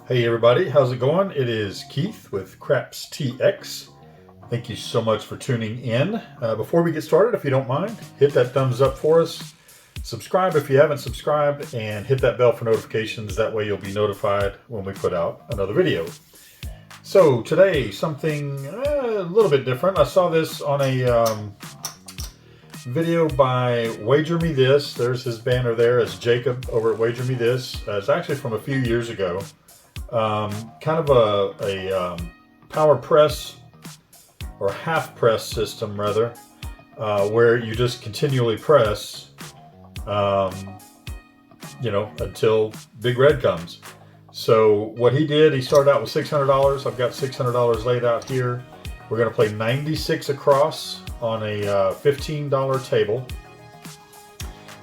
Hey everybody, how's it going? It is Keith with Craps TX. Thank you so much for tuning in. Before we get started, if you don't mind, hit that thumbs up for us. Subscribe if you haven't subscribed, and hit that bell for notifications. That way you'll be notified when we put out another video. So today, something a little bit different. I saw this on a video by Wager Me This. There's his banner there. It's Jacob over at Wager Me This. It's actually from a few years ago. Kind of a power press or half press system rather, where you just continually press, until Big Red comes. So what he did, he started out with $600. I've got $600 laid out here. We're going to play 96 across on a $15 table.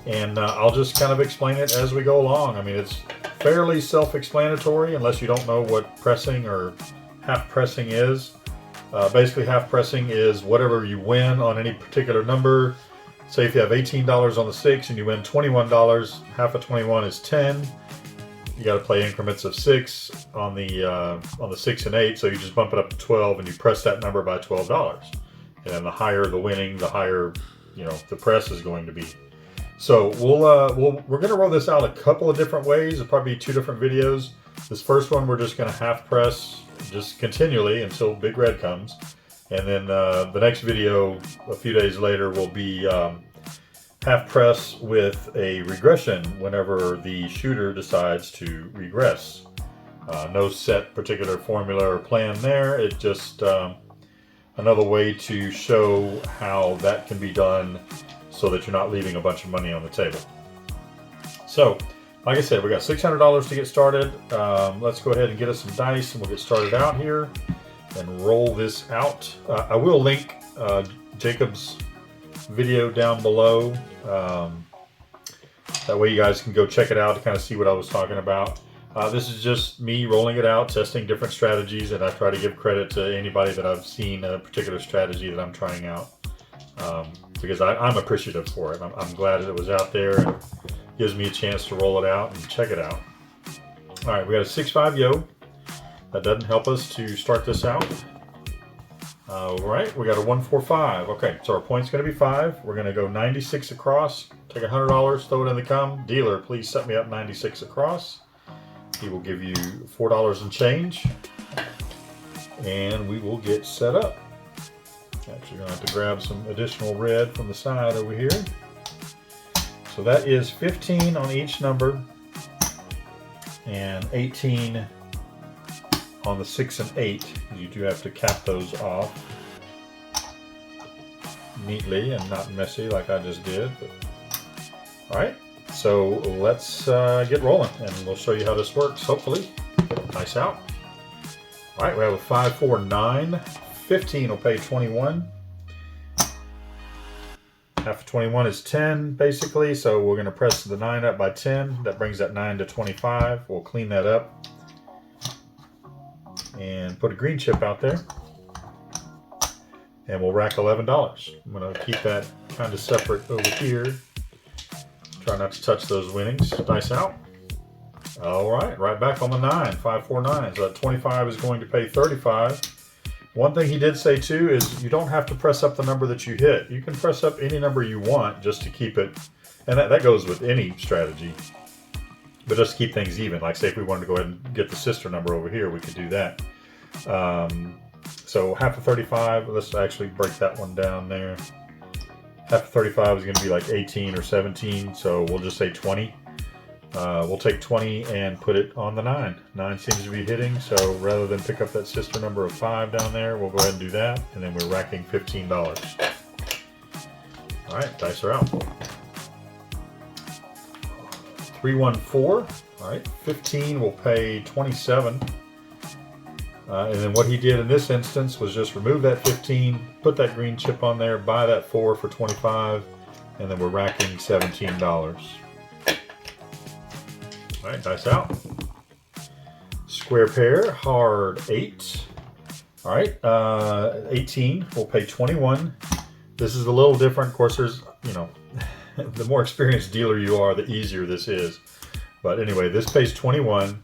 And I'll just kind of explain it as we go along. I mean, it's fairly self-explanatory unless you don't know what pressing or half pressing is. Basically, half pressing is whatever you win on any particular number. Say if you have $18 on the 6 and you win $21, half of 21 is 10. You got to play increments of 6 on the 6 and 8, so you just bump it up to 12 and you press that number by $12. And then the higher the winning, the higher the press is going to be. So we're going to roll this out a couple of different ways. It'll probably be 2 different videos. This first one we're just going to half press just continually until Big Red comes. And then the next video a few days later will be half press with a regression whenever the shooter decides to regress. No set particular formula or plan there. It's just another way to show how that can be done so that you're not leaving a bunch of money on the table. So, like I said, we got $600 to get started. Let's go ahead and get us some dice and we'll get started out here and roll this out. I will link Jacob's video down below. That way you guys can go check it out to kind of see what I was talking about. This is just me rolling it out, testing different strategies, and I try to give credit to anybody that I've seen a particular strategy that I'm trying out. Because I'm appreciative for it. I'm glad that it was out there and gives me a chance to roll it out and check it out. All right, we got a 6-5 yo. That doesn't help us to start this out. All right, we got a 1-4-5. Okay, so our point's going to be 5. We're going to go 96 across. Take $100, throw it in the cum. Dealer, please set me up 96 across. He will give you $4 and change, and we will get set up. Actually, going to have to grab some additional red from the side over here. So that is 15 on each number and 18 on the 6 and 8. You do have to cap those off neatly and not messy like I just did. But, all right, so let's get rolling and we'll show you how this works, hopefully. Nice out. All right, we have a 5, 4, 9. 15 will pay 21. Half of 21 is 10, basically, so we're going to press the 9 up by 10. That brings that 9 to 25. We'll clean that up and put a green chip out there. And we'll rack $11. I'm going to keep that kind of separate over here. Try not to touch those winnings. Dice out. All right back on the 9. 5, 4, 9. So that 25 is going to pay 35. One thing he did say too is you don't have to press up the number that you hit. You can press up any number you want just to keep it, and that goes with any strategy, but just to keep things even. Like say if we wanted to go ahead and get the sister number over here, we could do that. So half of 35, let's actually break that one down there. Half of 35 is going to be like 18 or 17, so we'll just say 20. We'll take 20 and put it on the 9. 9 seems to be hitting, so rather than pick up that sister number of 5 down there, we'll go ahead and do that, and then we're racking $15. All right, dice are out. 3, 1, 4. All right, 15 will pay 27. And then what he did in this instance was just remove that 15, put that green chip on there, buy that 4 for 25, and then we're racking $17. All right, dice out. Square pair, hard 8. All right, 18 will pay 21. This is a little different. Of course, there's, the more experienced dealer you are, the easier this is. But anyway, this pays 21.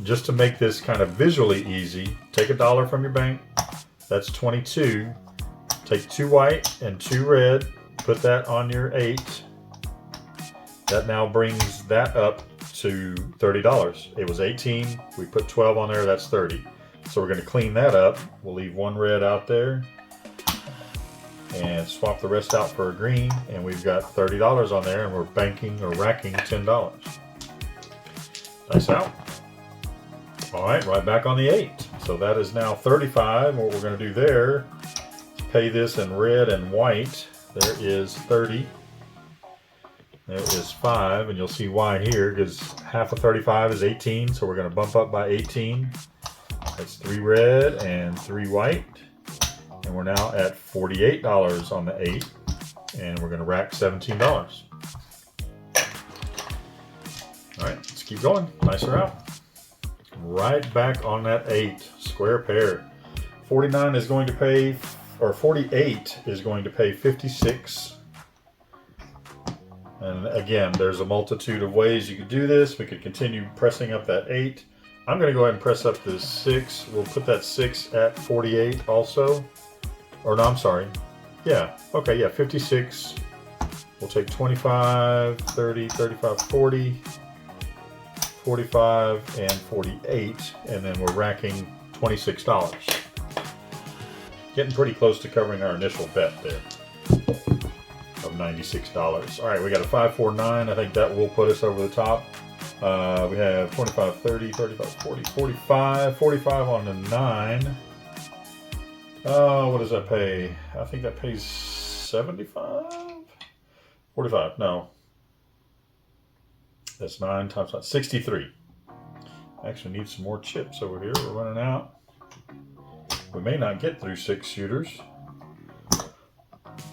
just to make this kind of visually easy, take $1 from your bank. That's 22. Take 2 white and 2 red. Put that on your 8. That now brings that up to $30. It was 18. We put 12 on there. That's 30. So we're going to clean that up. We'll leave 1 red out there and swap the rest out for a green. And we've got $30 on there, and we're banking or racking $10. Nice out. All right, right back on the 8. So that is now 35. What we're going to do there is pay this in red and white. There is 30. There is 5, and you'll see why here, because half of 35 is 18, so we're going to bump up by 18. That's 3 red and 3 white, and we're now at $48 on the 8, and we're going to rack $17. All right, let's keep going. Nicer out. Right back on that 8, square pair. 49 is going to pay, or 48 is going to pay 56. And again, there's a multitude of ways you could do this. We could continue pressing up that 8. I'm going to go ahead and press up this 6. We'll put that 6 at 48 also. Or no, I'm sorry. Yeah, okay, yeah, 56. We'll take 25, 30, 35, 40, 45, and 48. And then we're racking $26. Getting pretty close to covering our initial bet there of $96. All right, we got a 5, 4, 9. I think that will put us over the top. We have 25, 30, 35, 40, 45. 45 on the 9. What does that pay? I think that pays 75? 45, no. That's 9 times 9, 63. I actually need some more chips over here. We're running out. We may not get through 6 shooters.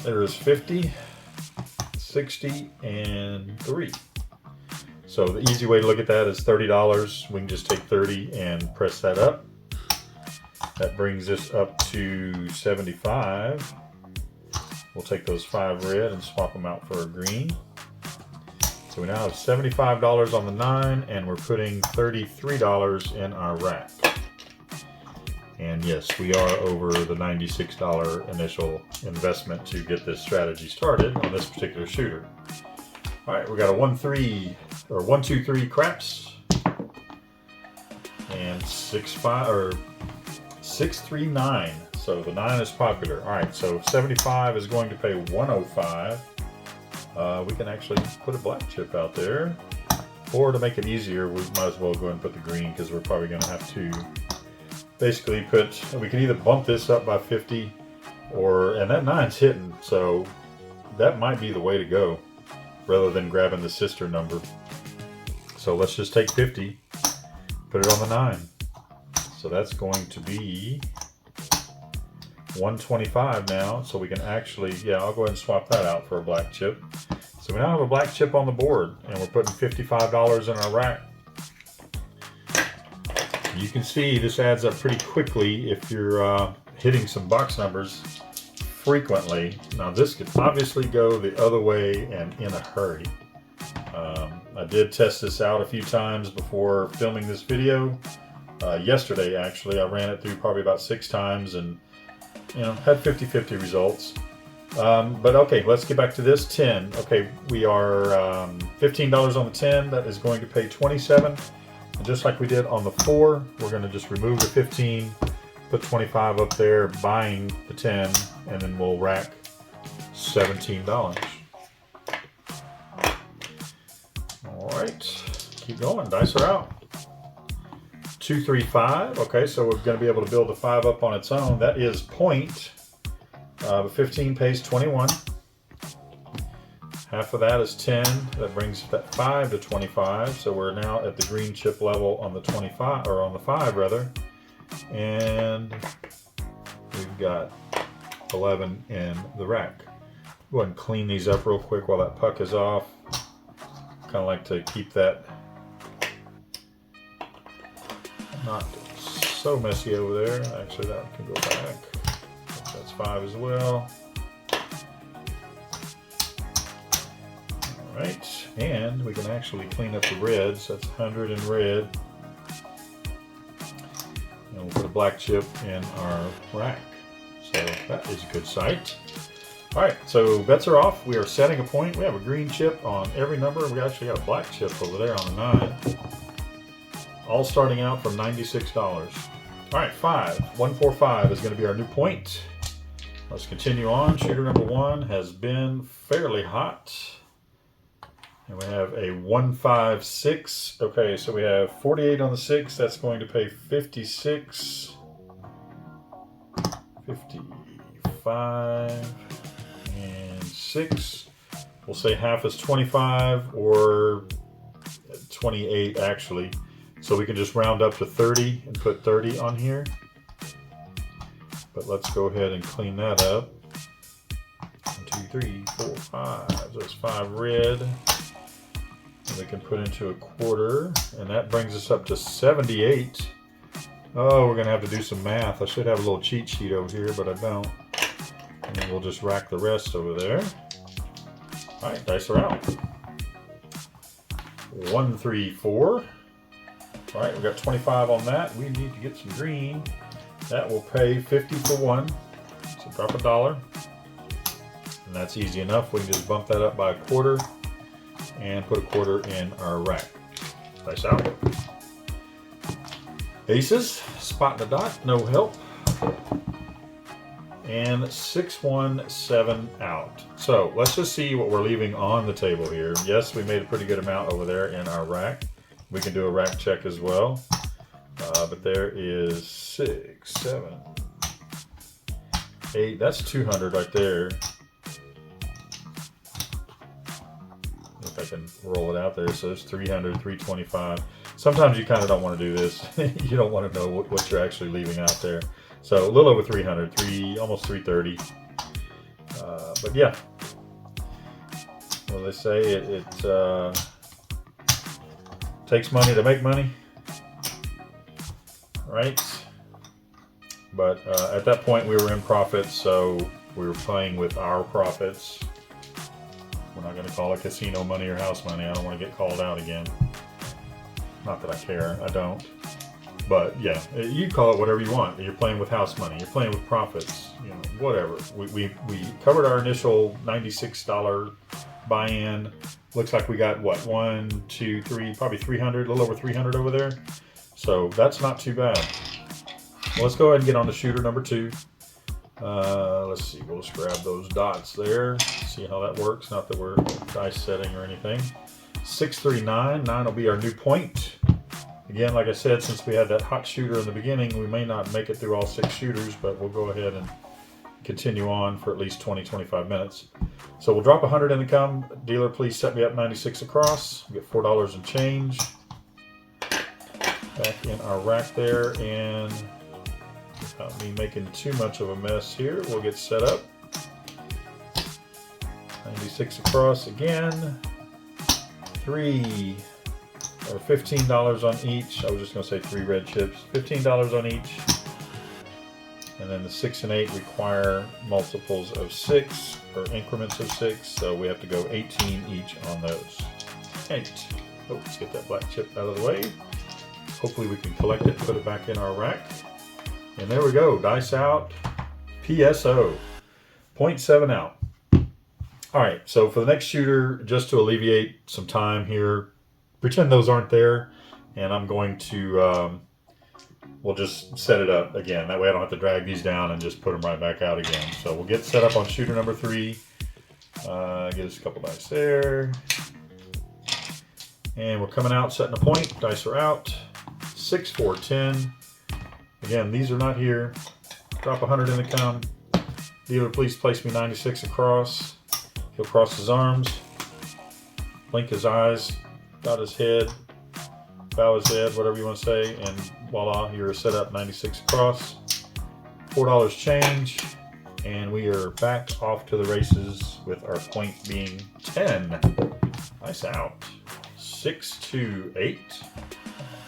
There is 50, 60, and 3. So the easy way to look at that is $30. We can just take 30 and press that up. That brings us up to 75. We'll take those 5 red and swap them out for a green. So we now have $75 on the 9, and we're putting $33 in our rack. And yes, we are over the $96 initial investment to get this strategy started on this particular shooter. All right, we got a 1, 2, 3 craps, and 6, 5, or 6, 3, 9. So the 9 is popular. All right, so 75 is going to pay 105. We can actually put a black chip out there, or to make it easier, we might as well go ahead and put the green, because we're probably going to have to basically we can either bump this up by 50, and that 9's hitting, so that might be the way to go, rather than grabbing the sister number. So let's just take 50, put it on the 9. So that's going to be 125 now, so we can actually, yeah, I'll go ahead and swap that out for a black chip. So we now have a black chip on the board, and we're putting $55 in our rack. You can see this adds up pretty quickly if you're hitting some box numbers frequently. Now this could obviously go the other way and in a hurry. I did test this out a few times before filming this video. Yesterday actually, I ran it through probably about 6 times and had 50-50 results. But okay, let's get back to this 10. Okay, we are $15 on the 10. That is going to pay 27. And just like we did on the 4, we're going to just remove the 15, put 25 up there, buying the 10, and then we'll rack $17. All right, keep going. Dice are out. 2, 3, 5. Okay, so we're going to be able to build the 5 up on its own. That is point. But 15 pays 21. Half of that is 10. That brings that 5 to 25. So we're now at the green chip level on the 25, or on the 5 rather. And we've got 11 in the rack. Go ahead and clean these up real quick while that puck is off. Kind of like to keep that not so messy over there. Actually, that can go back. That's 5 as well. All right, and we can actually clean up the reds. That's 100 in red. we'll put a black chip in our rack. So that is a good sight. All right, so bets are off. We are setting a point. We have a green chip on every number. We actually got a black chip over there on the 9. All starting out from $96. All right, 5. 145 is going to be our new point. Let's continue on. Shooter number 1 has been fairly hot. And we have a 156. Okay, so we have 48 on the 6. That's going to pay 56. 55. And 6. We'll say half is 25 or 28 actually. So we can just round up to 30 and put 30 on here. But let's go ahead and clean that up. 1, 2, 3, 4, 5. So that's 5 red. And we can put into a quarter. And that brings us up to 78. Oh, we're going to have to do some math. I should have a little cheat sheet over here, but I don't. And then we'll just rack the rest over there. All right, dice are out. 1, 3, 4. All right, we got 25 on that. We need to get some green. That will pay 50 for 1. So drop $1. And that's easy enough. We can just bump that up by a quarter and put a quarter in our rack. Dice out. Aces, spot and a dot, no help. And 617 out. So let's just see what we're leaving on the table here. Yes, we made a pretty good amount over there in our rack. We can do a rack check as well. But there is 6, 7, 8. That's 200 right there. If I can roll it out there. So there's 300, 325. Sometimes you kind of don't want to do this. You don't want to know what you're actually leaving out there. So a little over 300, almost 330. But yeah, well, they say it takes money to make money, right? But at that point we were in profits, so we were playing with our profits. We're not going to call it casino money or house money. I don't want to get called out again. Not that I care, I don't. But yeah, you call it whatever you want. You're playing with house money. You're playing with profits. You know, whatever. We covered our initial $96 buy-in. Looks like we got what, 1, 2, 3, probably 300, a little over 300 over there. So that's not too bad. Well, let's go ahead and get on to shooter number 2. Let's see. We'll just grab those dots there. See how that works. Not that we're dice setting or anything. 639. 9 will be our new point. Again, like I said, since we had that hot shooter in the beginning, we may not make it through all 6 shooters, but we'll go ahead and continue on for at least 20-25 minutes. So we'll drop 100 in the come. Dealer, please set me up 96 across. We get $4 and change. Back in our rack there, and without me making too much of a mess here, we'll get set up. 96 across again. 3 or $15 on each. I was just going to say 3 red chips. $15 on each. And then the 6 and 8 require multiples of 6 or increments of 6. So we have to go 18 each on those. 8. Oh, let's get that black chip out of the way. Hopefully we can collect it and put it back in our rack. And there we go. Dice out. PSO. 0.7 out. All right. So for the next shooter, just to alleviate some time here, pretend those aren't there, and I'm going to, we'll just set it up again. That way I don't have to drag these down and just put them right back out again. So we'll get set up on shooter number 3. Get us a couple dice there. And we're coming out, setting a point. Dice are out. 6, 4, 10. Again, these are not here. Drop 100 in the come. Dealer, please place me 96 across. He'll cross his arms, blink his eyes, dot his head, bow his head, whatever you want to say, and voila, you're set up 96 across. $4 change, and we are back off to the races with our point being 10. Nice out. 6, 2, 8.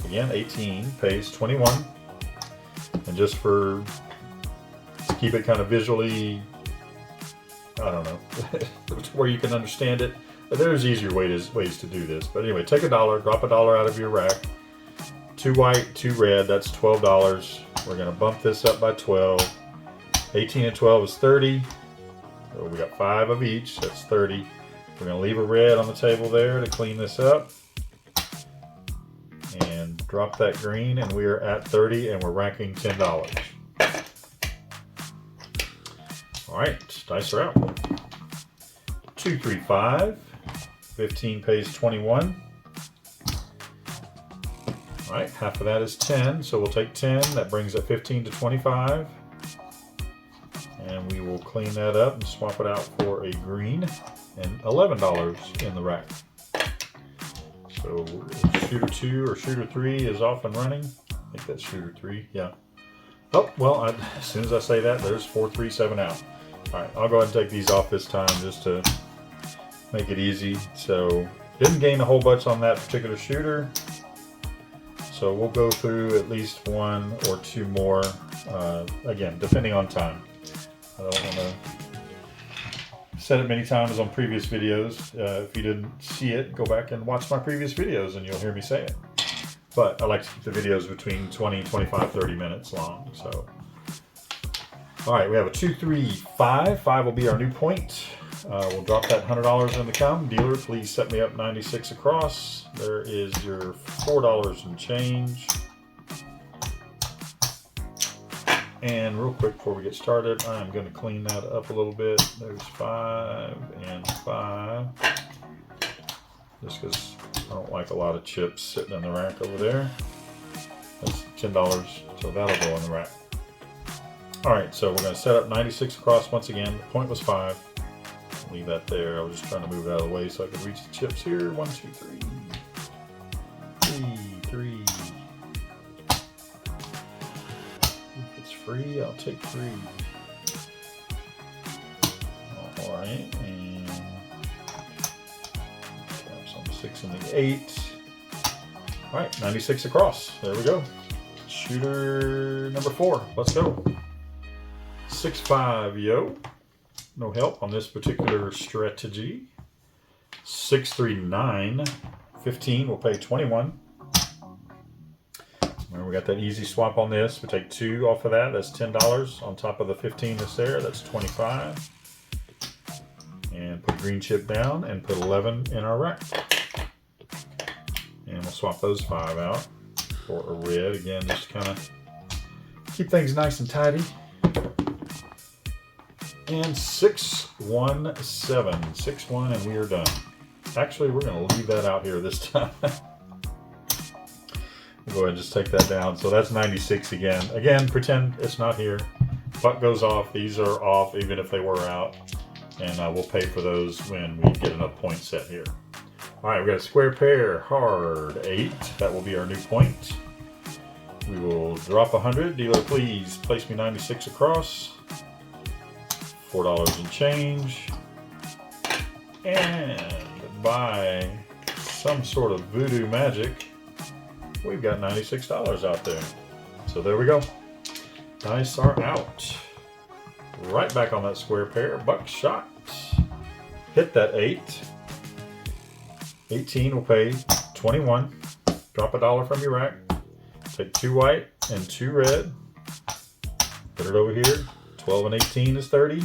Again, 18 pays 21. And just to keep it kind of visually, I don't know, where you can understand it. But there's easier ways to do this. But anyway, take $1, drop $1 out of your rack. 2 white, 2 red, that's $12. We're going to bump this up by 12. 18 and 12 is 30. So we got 5 of each. That's 30. We're going to leave a red on the table there to clean this up. And drop that green, and we are at 30, and we're racking $10. All right, dice are out. 2, 3, 5. 15 pays 21. All right, half of that is 10, so we'll take 10. That brings it 15 to 25. And we will clean that up and swap it out for a green and $11 in the rack. So shooter 2 or shooter 3 is off and running. I think that's shooter 3, yeah. Oh, well, as soon as I say that, there's 4, 3, 7 out. All right, I'll go ahead and take these off this time just to make it easy. So didn't gain a whole bunch on that particular shooter. So we'll go through at least 1 or 2 more, again, depending on time. I don't want to said it many times on previous videos. If you didn't see it, go back and watch my previous videos and you'll hear me say it. But I like to keep the videos between 20, 25, 30 minutes long. So, all right, we have a 2, 3, 5. 5 will be our new point. We'll drop that $100 in the come. Dealer, please set me up 96 across. There is your $4 and change. And real quick before we get started, I'm going to clean that up a little bit. There's 5 and 5. Just because I don't like a lot of chips sitting in the rack over there. That's $10, so that'll go in the rack. Alright, so we're going to set up 96 across once again. The point was 5. Leave that there. I was just trying to move it out of the way so I could reach the chips here. 1, 2, 3. 3. If it's free, I'll take 3. Alright, and some 6 and the 8. Alright, 96 across. There we go. Shooter number 4. Let's go. 6, 5, yo. No help on this particular strategy. 6, 3, 9. 15 will pay 21. And we got that easy swap on this. We take 2 off of that. That's $10 on top of the 15 that's there. That's 25. And put green chip down and put 11 in our rack. And we'll swap those 5 out for a red. Again, just to kind of keep things nice and tidy. And 6, 1, 7. 6, 1, and we are done. Actually, we're going to leave that out here this time. We'll go ahead and just take that down. So that's 96 again. Again, pretend it's not here. Buck goes off. These are off even if they were out. And we'll pay for those when we get enough points set here. All right, we got a square pair, hard 8. That will be our new point. We will drop 100. Dealer, please place me 96 across. $4 and change. And by some sort of voodoo magic, we've got $96 out there. So there we go. Dice are out. Right back on that square pair. Buckshot. Hit that 8. 18 will pay 21. Drop $1 from your rack. Take 2 white and 2 red. Put it over here. 12 and 18 is 30.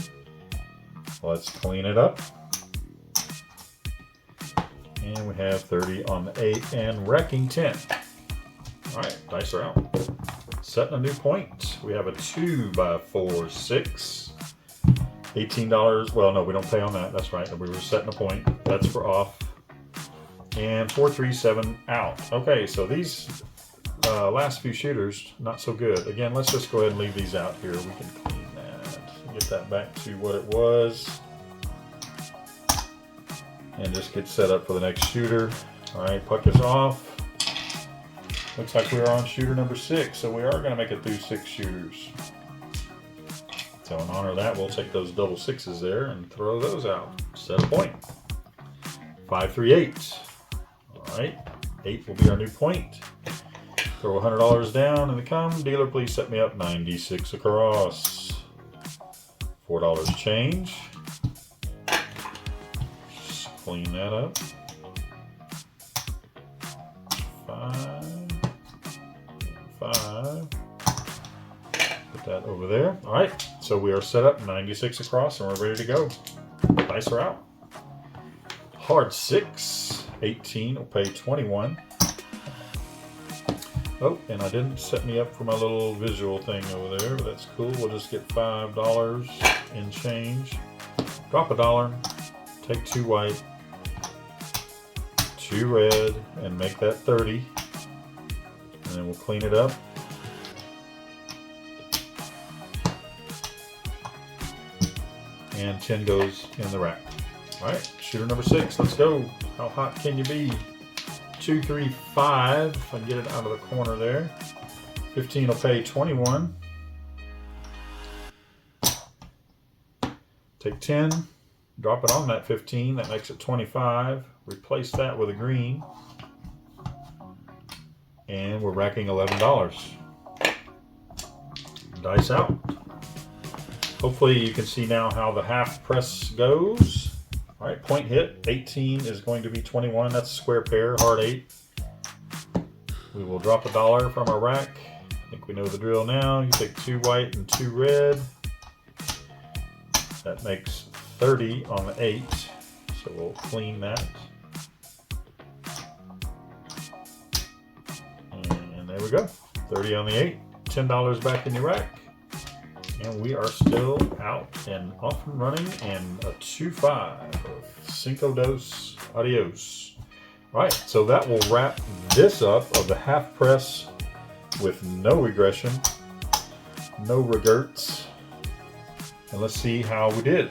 Let's clean it up. And we have 30 on the 8 and racking 10. All right, dice are out. Setting a new point. We have a 2 by 4, 6. $18. Well, no, we don't pay on that. That's right. We were setting a point. That's for off. And 4, 3, 7 out. Okay, so these last few shooters, not so good. Again, let's just go ahead and leave these out here. We can clean get that back to what it was and just get set up for the next shooter. All right, puck is off. Looks like we're on shooter number 6, so we are going to make it through 6 shooters. So in honor of that, we'll take those double 6s there and throw those out. Set a point. 5, 3, 8. All right, 8 will be our new point. Throw $100 down in the come. Dealer, please set me up 96 across. $4 change. Just clean that up. 5, 5. Put that over there. All right, so we are set up 96 across and we're ready to go. Dice are out. Hard 6, 18 will pay 21. Oh, and I didn't set me up for my little visual thing over there, but that's cool. We'll just get $5 in change. Drop $1, take 2 white, 2 red, and make that 30. And then we'll clean it up. And 10 goes in the rack. All right, shooter number 6, let's go. How hot can you be? 2, 3, 5, if I can get it out of the corner there. 15 will pay 21. Take 10, drop it on that 15, that makes it 25. Replace that with a green. And we're racking $11. Dice out. Hopefully you can see now how the half press goes. All right, point hit, 18 is going to be 21. That's a square pair, hard 8. We will drop $1 from our rack. I think we know the drill now. You take 2 white and 2 red. That makes 30 on the 8. So we'll clean that. And there we go, 30 on the 8. $10 back in your rack. And we are still out and off and running, and a 2-5 of Cinco Dos Adios. All right, so that will wrap this up of the half press with no regression, no regrets. And let's see how we did.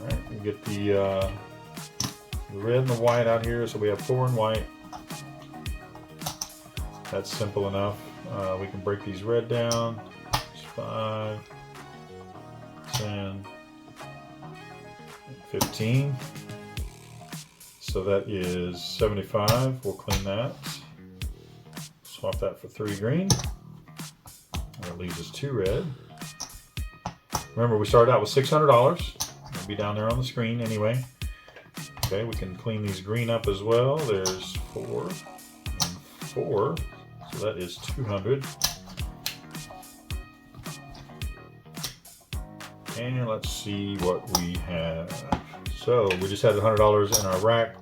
All right, we'll get the red and the white out here. So we have 4 in white. That's simple enough. We can break these red down. 5, 10, 15. So that is 75. We'll clean that. Swap that for 3 green. That leaves us 2 red. Remember, we started out with $600. It'll be down there on the screen anyway. Okay, we can clean these green up as well. There's 4 and 4. So that is 200. And let's see what we have. So we just had $100 in our rack.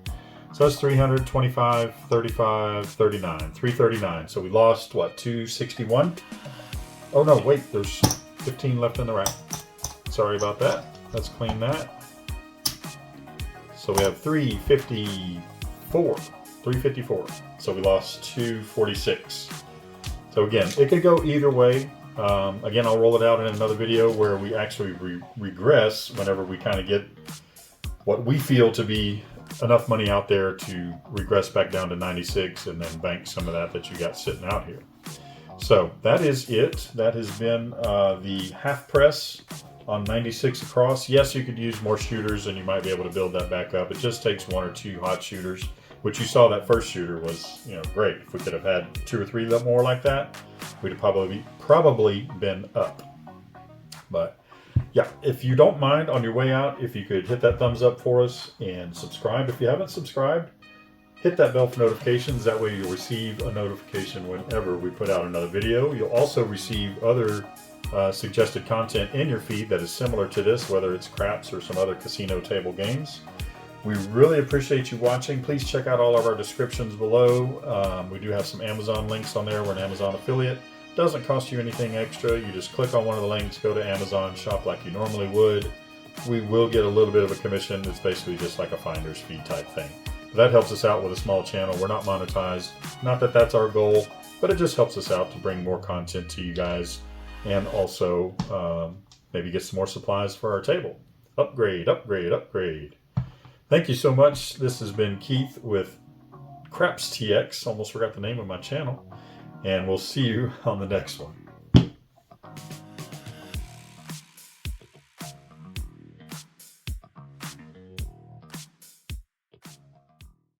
So that's 325, 35, 39, 339. So we lost what, 261? Oh no, wait, there's 15 left in the rack. Sorry about that. Let's clean that. So we have 354. So we lost 246. So again, it could go either way. Again, I'll roll it out in another video where we actually regress whenever we kind of get what we feel to be enough money out there to regress back down to 96 and then bank some of that you got sitting out here. So that is it. That has been the half press on 96 across. Yes, you could use more shooters and you might be able to build that back up. It just takes 1 or 2 hot shooters, which you saw that first shooter was, great. If we could have had 2 or 3 more like that, we'd have probably been up. But yeah, if you don't mind, on your way out, if you could hit that thumbs up for us and subscribe. If you haven't subscribed, hit that bell for notifications. That way you'll receive a notification whenever we put out another video. You'll also receive other suggested content in your feed that is similar to this, whether it's craps or some other casino table games. We really appreciate you watching. Please check out all of our descriptions below. We do have some Amazon links on there. We're an Amazon affiliate. Doesn't cost you anything extra. You just click on one of the links, go to Amazon, shop like you normally would. We will get a little bit of a commission. It's basically just like a finder's fee type thing. But that helps us out with a small channel. We're not monetized. Not that that's our goal, but it just helps us out to bring more content to you guys and also maybe get some more supplies for our table. Upgrade, upgrade, upgrade. Thank you so much. This has been Keith with Craps TX. Almost forgot the name of my channel. And we'll see you on the next one.